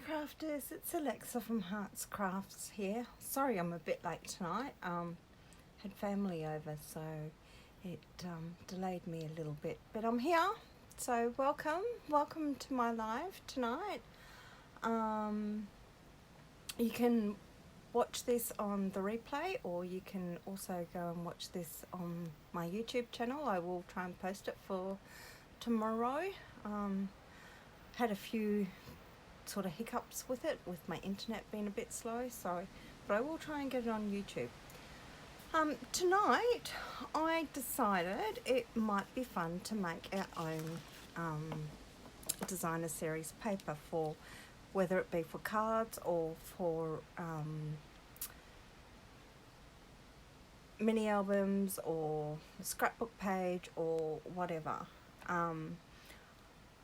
crafters, it's Alexa from Hearts Crafts here. Sorry I'm a bit late tonight. Had family over, so it delayed me a little bit, but I'm here. So welcome to my live tonight. You can watch this on the replay, or you can also go and watch this on my YouTube channel. I will try and post it for tomorrow. Had a few sort of hiccups with it, with my internet being a bit slow, so but I will try and get it on YouTube. Tonight I decided it might be fun to make our own designer series paper, for whether it be for cards or for mini albums or a scrapbook page or whatever.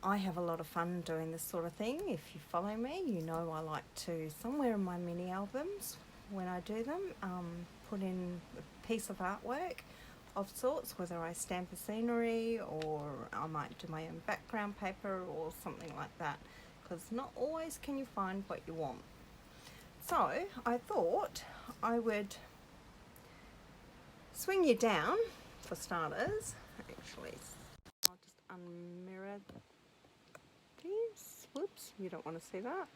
I have a lot of fun doing this sort of thing. If you follow me, you know I like to, somewhere in my mini albums, when I do them, put in a piece of artwork of sorts, whether I stamp a scenery or I might do my own background paper or something like that, because not always can you find what you want. So I thought I would swing you down, for starters. Actually, I'll just unmirror these. Whoops, you don't want to see that.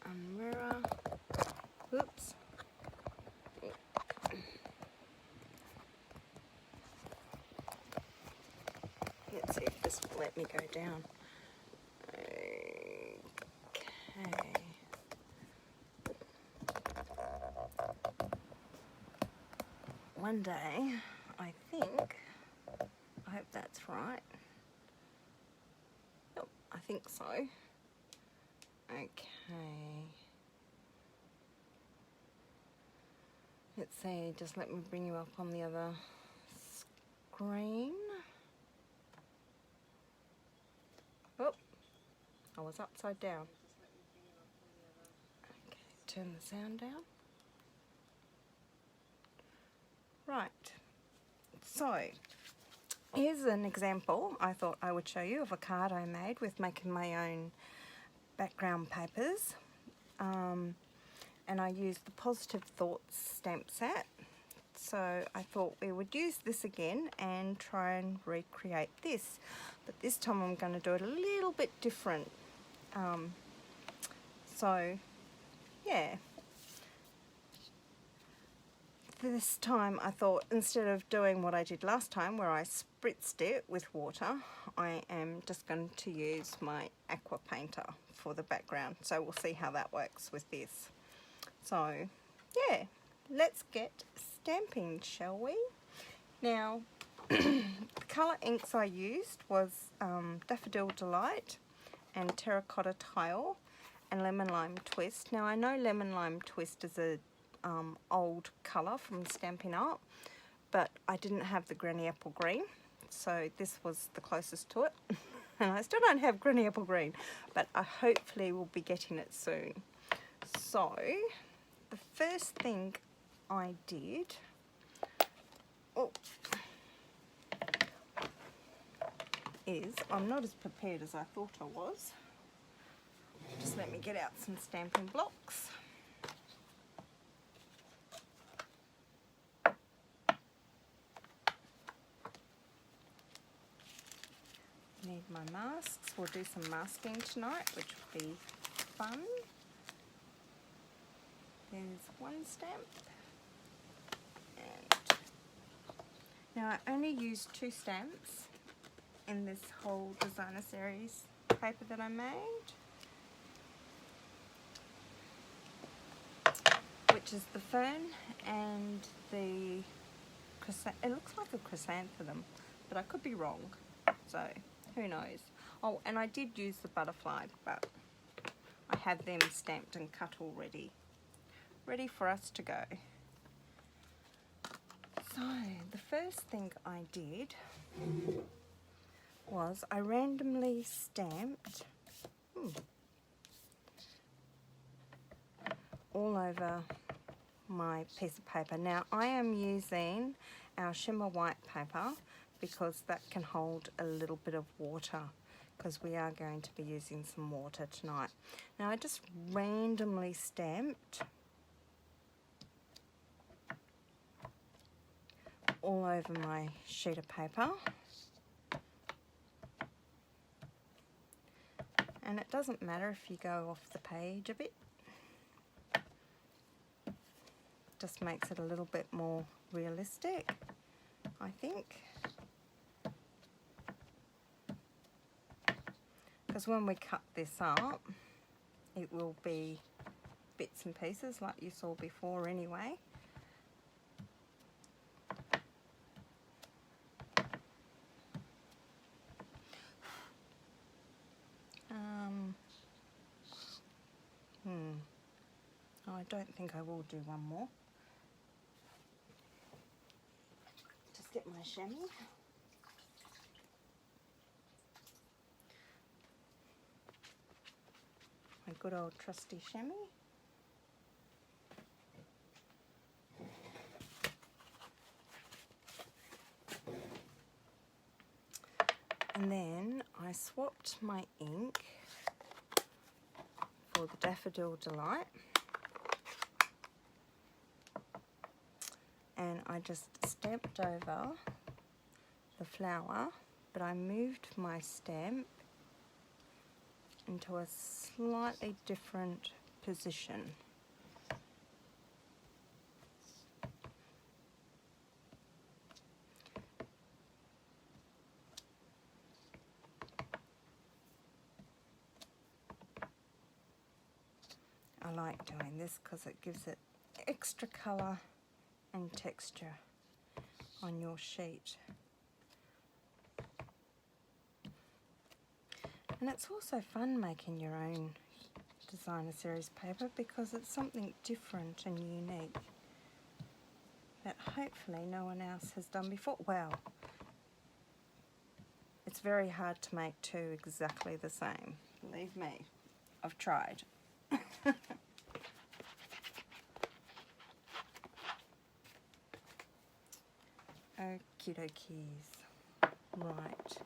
Unmirror. Whoops. Let's see if this will let me go down. Okay. One day, I think, I hope that's right. Yep, I think so. Okay. Let's see, just let me bring you up on the other screen. Oh, I was upside down. Okay, turn the sound down. Right, so here's an example I thought I would show you of a card I made with making my own background papers. And I used the Positive Thoughts stamp set. So I thought we would use this again and try and recreate this. But this time I'm going to do it a little bit different. So, yeah. This time I thought, instead of doing what I did last time where I spritzed it with water, I am just going to use my aqua painter for the background. So we'll see how that works with this. So yeah, let's get stamping, shall we? Now, the colour inks I used was Daffodil Delight and Terracotta Tile and Lemon Lime Twist. Now I know Lemon Lime Twist is a old colour from Stampin' Up, but I didn't have the Granny Apple Green, so this was the closest to it. And I still don't have Granny Apple Green, but I hopefully will be getting it soon. So the first thing I did, is, I'm not as prepared as I thought I was. Just let me get out some stamping blocks. Need my masks. We'll do some masking tonight, which will be fun. There's one stamp. And now I only used 2 stamps in this whole designer series paper that I made, which is the fern and the it looks like a chrysanthemum, but I could be wrong, so who knows. Oh, and I did use the butterfly, but I have them stamped and cut already, ready for us to go. So the first thing I did was I randomly stamped all over my piece of paper. Now I am using our shimmer white paper, because that can hold a little bit of water, because we are going to be using some water tonight. Now I just randomly stamped all over my sheet of paper, and it doesn't matter if you go off the page a bit, just makes it a little bit more realistic, I think. Because when we cut this up, it will be bits and pieces like you saw before anyway. I don't think I will do one more. Just get my chamois. My good old trusty chamois. And then I swapped my ink for the Daffodil Delight, and I just stamped over the flower, but I moved my stamp into a slightly different position. I like doing this because it gives it extra colour and texture on your sheet. And it's also fun making your own designer series paper because it's something different and unique that hopefully no one else has done before. Well, it's very hard to make two exactly the same. Believe me, I've tried. Okie dokies. Right.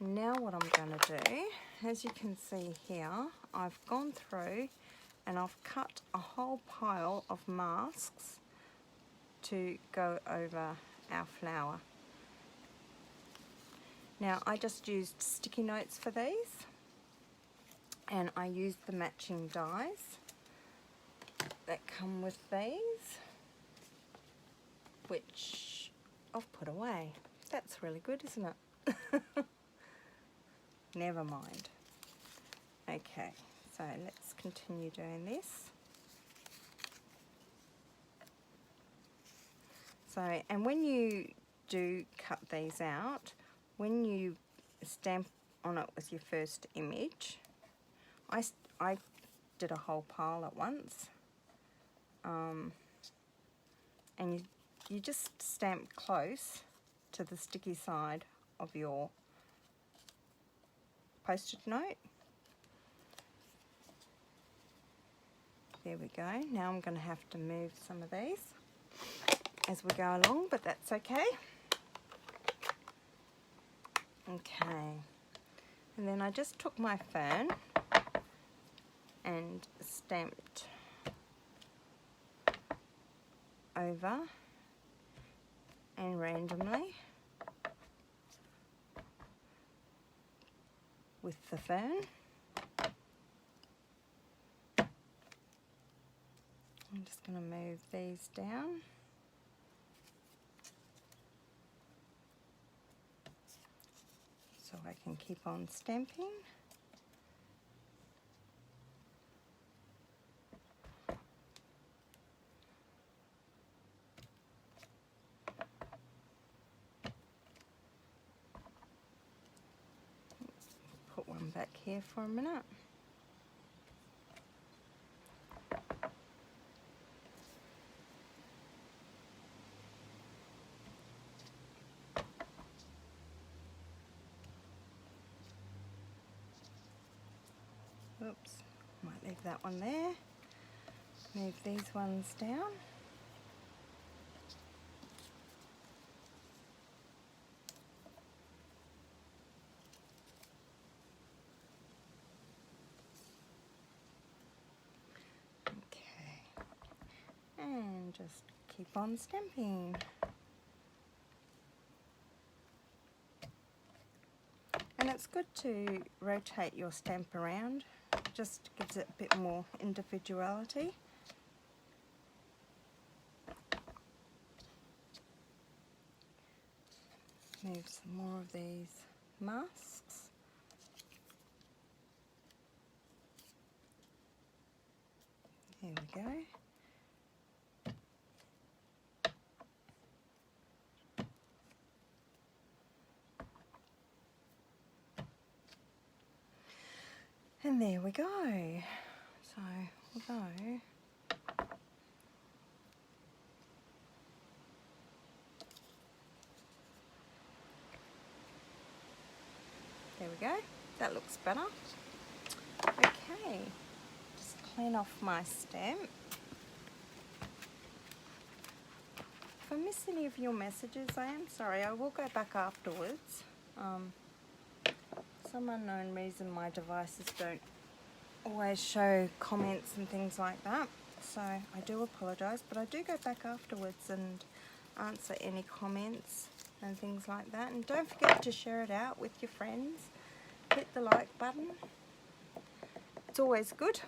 Now what I'm going to do, as you can see here, I've gone through and I've cut a whole pile of masks to go over our flower. Now I just used sticky notes for these, and I used the matching dies that come with these, which I've put away. That's really good, isn't it? Never mind. Okay, so let's continue doing this. So, and when you do cut these out, when you stamp on it with your first image, I did a whole pile at once, and you just stamp close to the sticky side of your Post-it note. There we go. Now I'm going to have to move some of these as we go along, but that's okay. Okay, and then I just took my fern and stamped over and randomly with the fern. I'm just going to move these down. So I can keep on stamping. Put one back here for a minute. Oops, might leave that one there. Move these ones down. and just keep on stamping. And it's good to rotate your stamp around, just gives it a bit more individuality. Move some more of these masks. There we go. And there we go. So we'll go there we go. That looks better. Okay, just clean off my stamp. If I miss any of your messages, I am sorry. I will go back afterwards. Some unknown reason my devices don't always show comments and things like that, so I do apologise, but I do go back afterwards and answer any comments and things like that. And don't forget to share it out with your friends. Hit the like button. It's always good.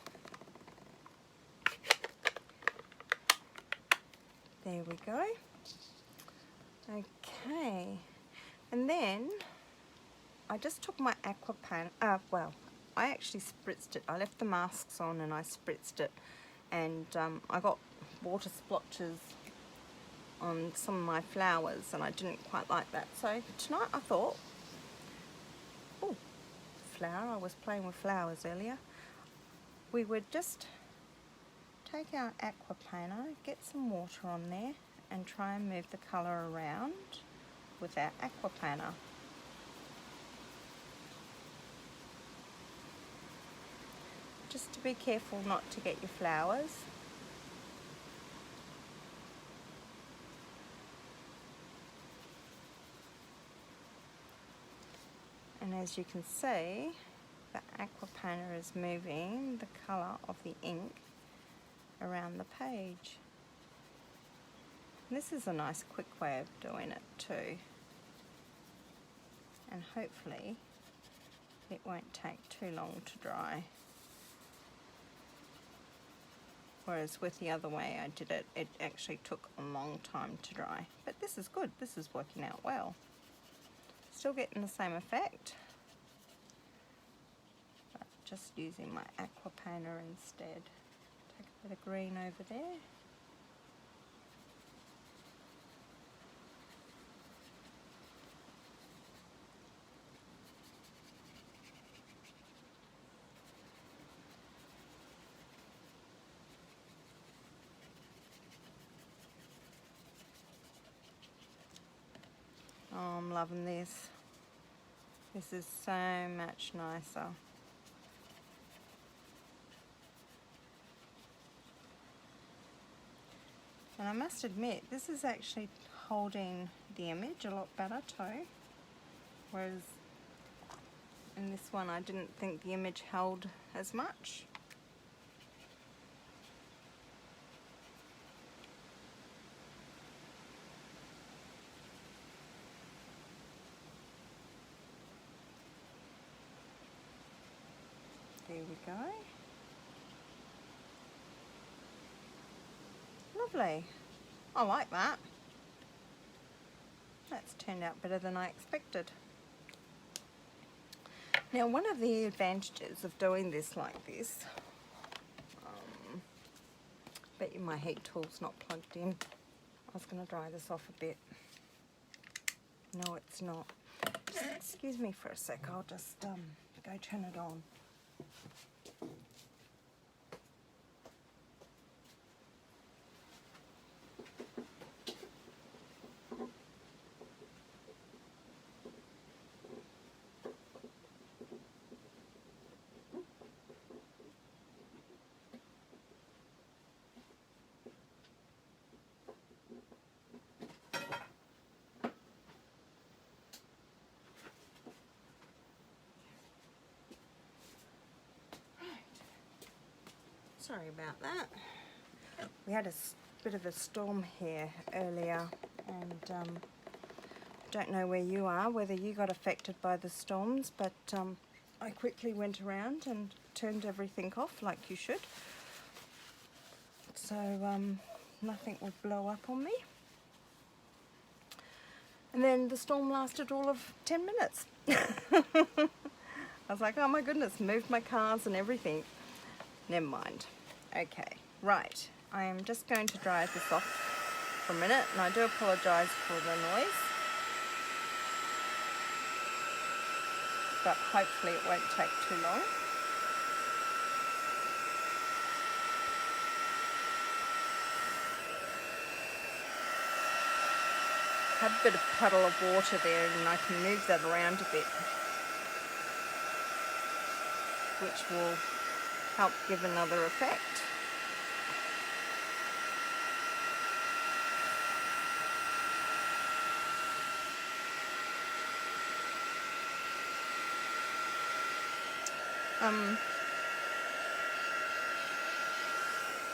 There we go. Okay, and then I just took my aqua pan, well, I actually spritzed it. I left the masks on and I spritzed it, and I got water splotches on some of my flowers and I didn't quite like that. So tonight I thought, oh, flower, I was playing with flowers earlier. We would just take our aqua painter, get some water on there and try and move the colour around with our aqua painter. Just to be careful not to get your flowers. And as you can see, the aqua painter is moving the colour of the ink around the page. And this is a nice quick way of doing it too. And hopefully it won't take too long to dry. Whereas with the other way I did it, it actually took a long time to dry. But this is good, this is working out well. Still getting the same effect, but just using my aqua painter instead. Take a bit of green over there. Oh, I'm loving this. This is so much nicer. And I must admit, this is actually holding the image a lot better too. Whereas in this one I didn't think the image held as much. There we go. Lovely. I like that. That's turned out better than I expected. Now, one of the advantages of doing this like this, bet you my heat tool's not plugged in. I was going to dry this off a bit. No, it's not. Just excuse me for a sec. I'll just go turn it on. Sorry about that. We had a bit of a storm here earlier, and don't know where you are, whether you got affected by the storms, but I quickly went around and turned everything off like you should, so nothing would blow up on me. And then the storm lasted all of 10 minutes. I was like, oh my goodness, moved my cars and everything. Never mind. Okay, right. I am just going to dry this off for a minute, and I do apologise for the noise, but hopefully it won't take too long. Had a bit of puddle of water there, and I can move that around a bit, which will help give another effect.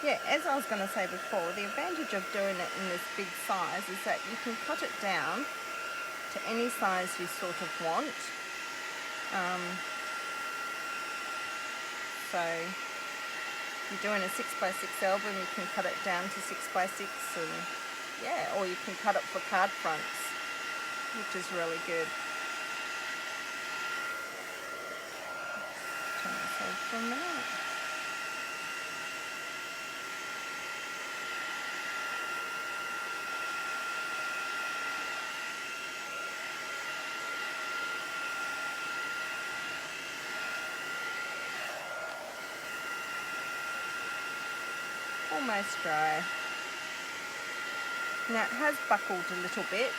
Yeah, as I was going to say before, the advantage of doing it in this big size is that you can cut it down to any size you sort of want. So if you're doing a 6x6 album, you can cut it down to 6x6, and yeah, or you can cut it for card fronts, which is really good. Turn this off for a minute. Almost dry. Now it has buckled a little bit,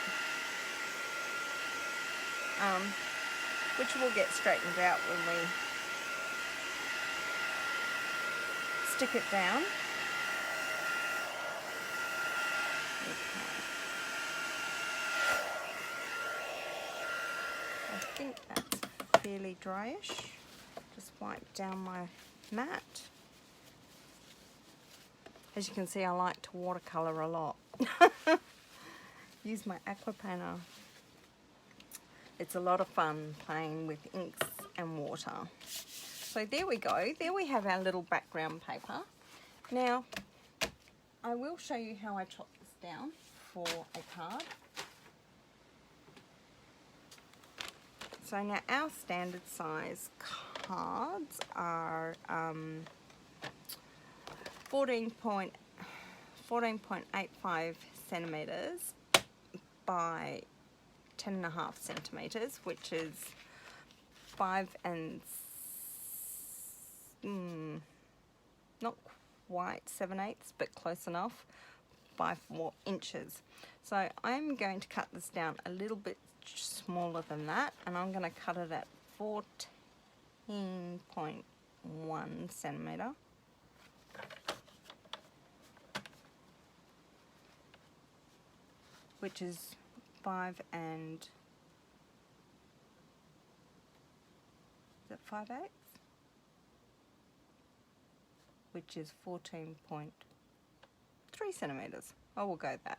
which will get straightened out when we stick it down. Okay. I think that's fairly dryish. Just wipe down my mat. As you can see, I like to watercolour a lot. Use my aqua painter. It's a lot of fun playing with inks and water. So there we go. There we have our little background paper. Now, I will show you how I chop this down for a card. So now our standard size cards are 14.85 centimetres by 10.5 centimetres, which is 5 and not quite 7/8, but close enough, by 4 inches. So I'm going to cut this down a little bit smaller than that, and I'm going to cut it at 14.1 centimetre. Which is 5 and, is it 5/8? Which is 14.3 centimetres. I will go that.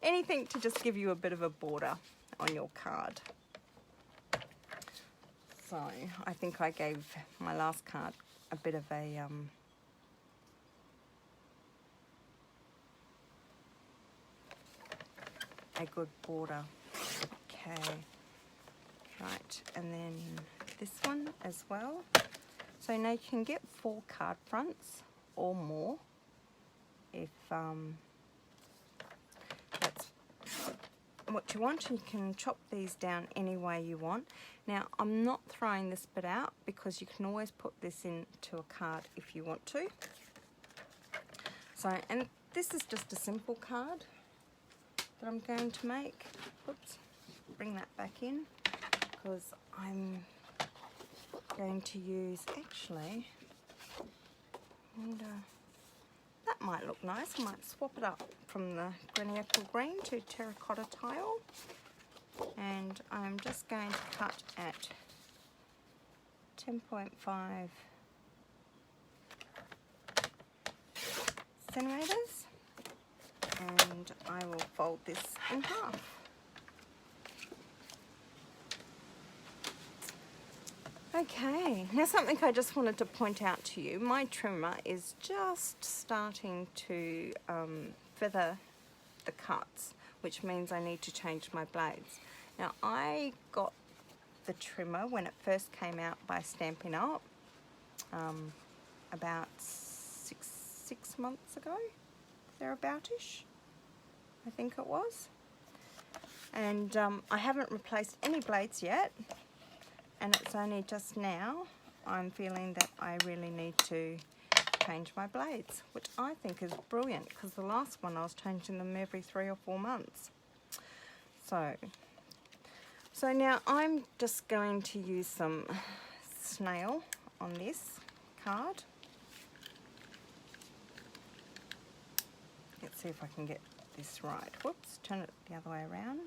Anything to just give you a bit of a border on your card. So I think I gave my last card a bit of a good border. Okay, right, and then this one as well. So now you can get 4 card fronts or more if that's what you want. You can chop these down any way you want. Now I'm not throwing this bit out because you can always put this into a card if you want to. So, and this is just a simple card that I'm going to make. Oops, bring that back in, because I'm going to use, actually, and that might look nice. I might swap it up from the Granny Apple Green to Terracotta Tile, and I'm just going to cut at 10.5 centimetres, and I will fold this in half. Okay, now something I just wanted to point out to you, my trimmer is just starting to feather the cuts, which means I need to change my blades. Now I got the trimmer when it first came out by Stampin' Up, about six months ago, thereaboutish, I think it was. And I haven't replaced any blades yet, and it's only just now I'm feeling that I really need to change my blades, which I think is brilliant, because the last one I was changing them every 3 or 4 months. So now I'm just going to use some snail on this card. Let's see if I can get this right. Whoops, turn it the other way around.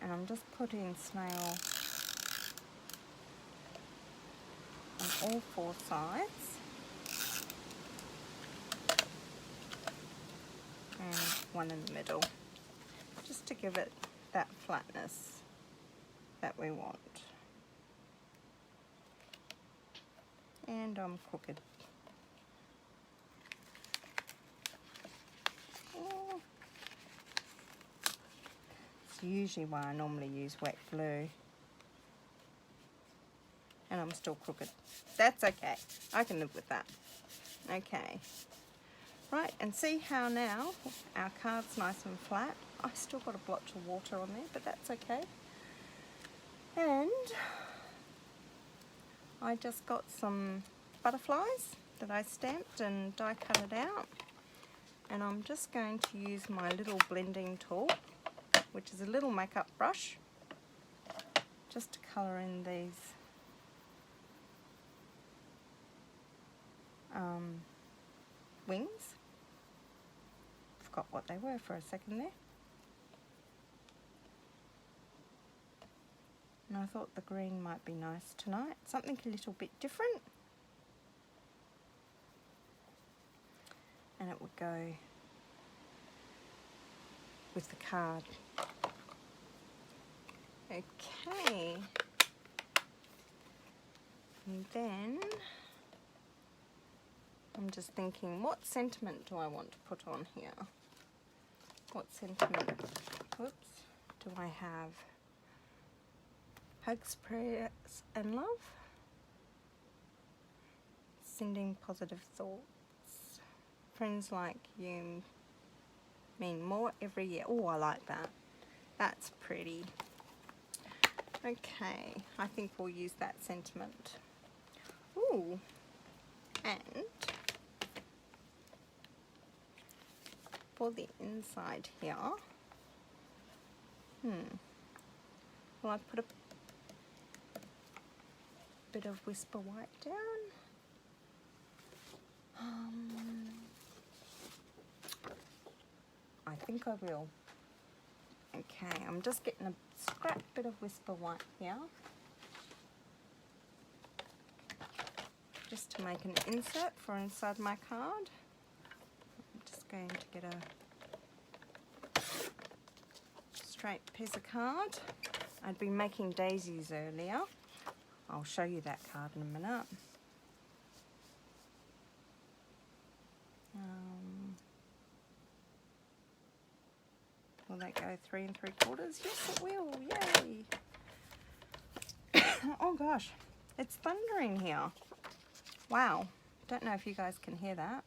And I'm just putting snail on all 4 sides and one in the middle, just to give it that flatness that we want. And I'm crooked. It's usually why I normally use wet glue. And I'm still crooked. That's okay. I can live with that. Okay. Right, and see how now our card's nice and flat. I still got a blotch of water on there, but that's okay. And I just got some butterflies that I stamped and die cut it out. And I'm just going to use my little blending tool, which is a little makeup brush, just to colour in these wings. Forgot what they were for a second there. And I thought the green might be nice tonight, something a little bit different. And it would go with the card. Okay. And then I'm just thinking, what sentiment do I want to put on here? What sentiment, whoops, do I have? Hugs, prayers and love. Sending positive thoughts. Friends like you mean more every year. Oh, I like that. That's pretty. Okay, I think we'll use that sentiment. Ooh, and for the inside here, well, I put a bit of Whisper White down. I think I will. Okay, I'm just getting a scrap bit of Whisper White here, just to make an insert for inside my card. I'm just going to get a straight piece of card. I'd been making daisies earlier. I'll show you that card in a minute. Will that go 3 3/4? Yes, it will. Yay! Oh gosh, it's thundering here. Wow. Don't know if you guys can hear that.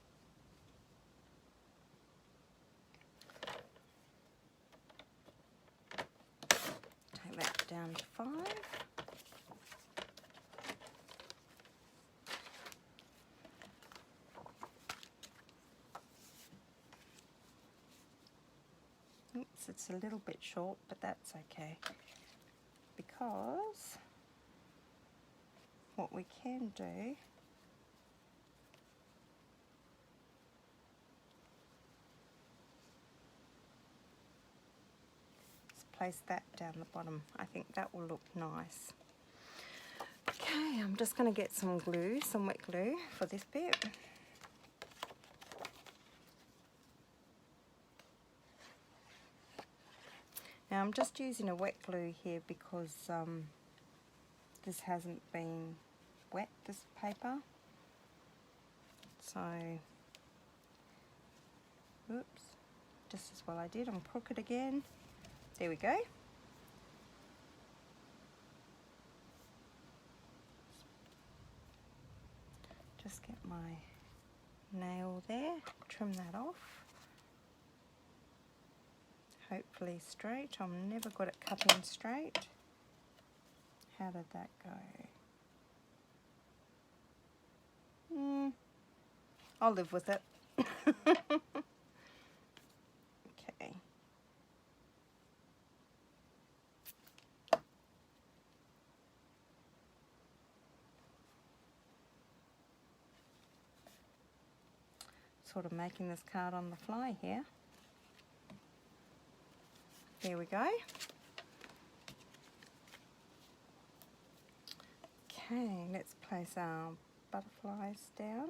Take that down to 5. Oops, it's a little bit short, but that's okay, because what we can do is place that down the bottom. I think that will look nice. Okay, I'm just going to get some glue, some wet glue for this bit. Now I'm just using a wet glue here because this hasn't been wet, this paper. So, oops, just as well I did, I'm crooked again. There we go. Just get my nail there, trim that off. Hopefully straight. I'm never good at cutting straight. How did that go? I'll live with it. Okay. Sort of making this card on the fly here. There we go. Okay, let's place our butterflies down.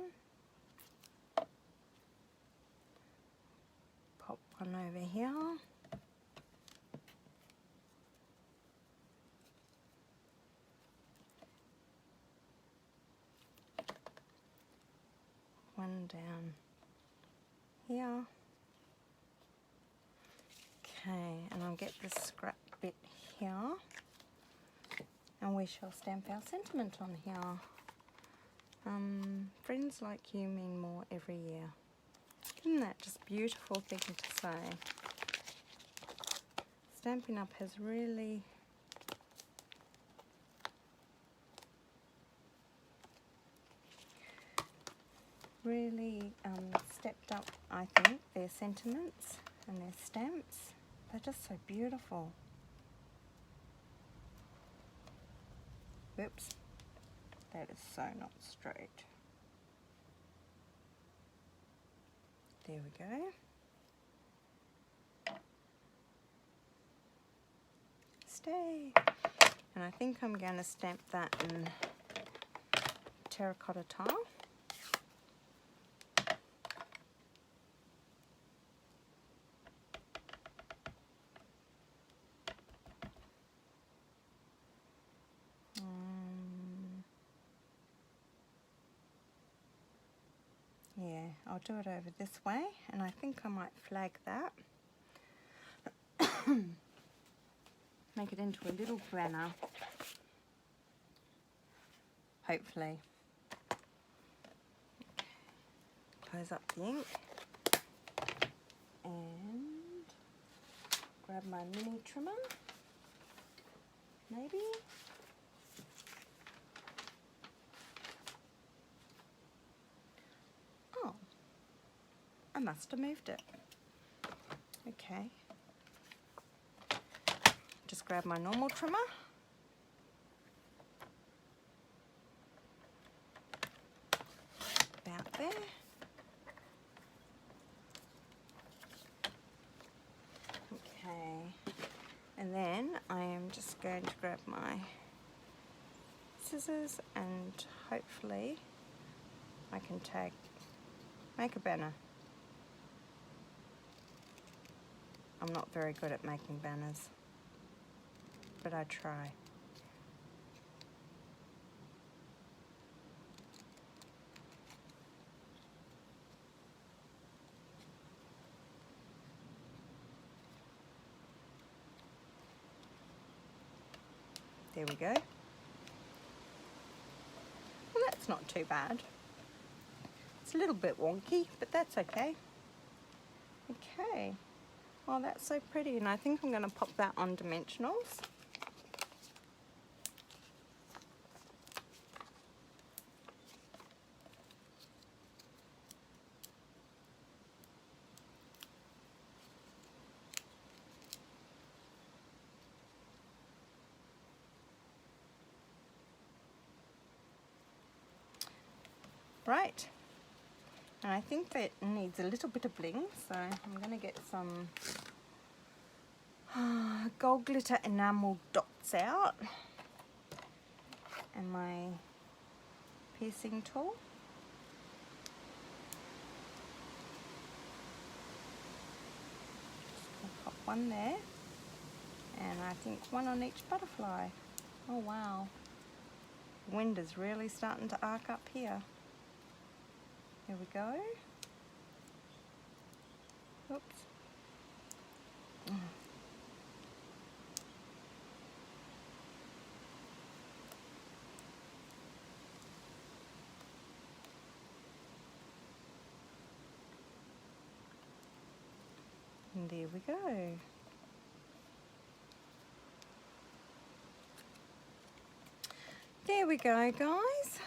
Pop one over here. One down here. Okay, and I'll get this scrap bit here. And we shall stamp our sentiment on here. Friends like you mean more every year. Isn't that just a beautiful thing to say? Stampin' Up has really stepped up, I think, their sentiments and their stamps. They're just so beautiful. Oops, that is so not straight. There we go. Stay. And I think I'm going to stamp that in terracotta tile. Yeah, I'll do it over this way, and I think I might flag that. Make it into a little banner, hopefully. Close up the ink and grab my mini trimmer, maybe. Oh, I must have moved it. Okay. Just grab my normal trimmer. About there. Okay. And then I am just going to grab my scissors and hopefully I can make a banner. I'm not very good at making banners, but I try. There we go. Well, that's not too bad. It's a little bit wonky, but that's okay. Okay. Oh, that's so pretty, and I think I'm going to pop that on dimensionals. Right, and I think that needs a little bit of bling, so I'm going to get some gold glitter enamel dots out and my piercing tool. Just going to pop one there. And I think one on each butterfly. Oh wow. The wind is really starting to arc up here. Here we go. Oops. And there we go. There we go, guys.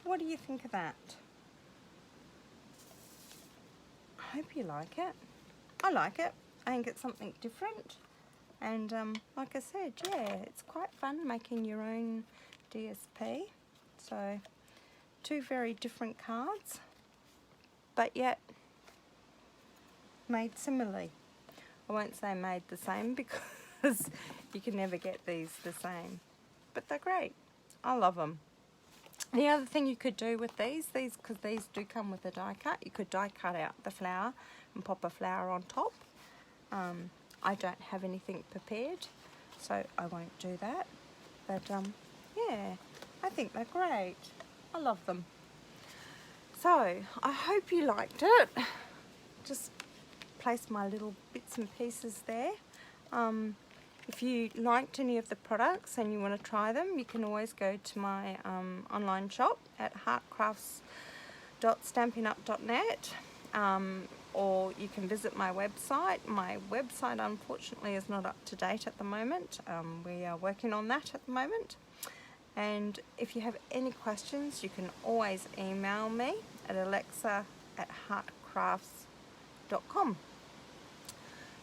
What do you think of that? I hope you like it. I like it. I think it's something different. And like I said, yeah, it's quite fun making your own DSP. So, two very different cards, but yet made similarly. I won't say made the same because you can never get these the same, but they're great. I love them. The other thing you could do with these because these do come with a die cut, you could die cut out the flower and pop a flower on top. I don't have anything prepared, so I won't do that. But yeah, I think they're great. I love them. So I hope you liked it. Just place my little bits and pieces there. If you liked any of the products and you want to try them, you can always go to my online shop at heartcrafts.stampinup.net, or you can visit my website. My website unfortunately is not up to date at the moment. We are working on that at the moment. And if you have any questions, you can always email me at alexa@heartcrafts.com.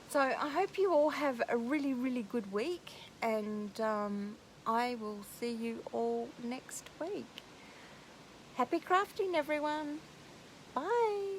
So I hope you all have a really, really good week, and I will see you all next week. Happy crafting, everyone. Bye.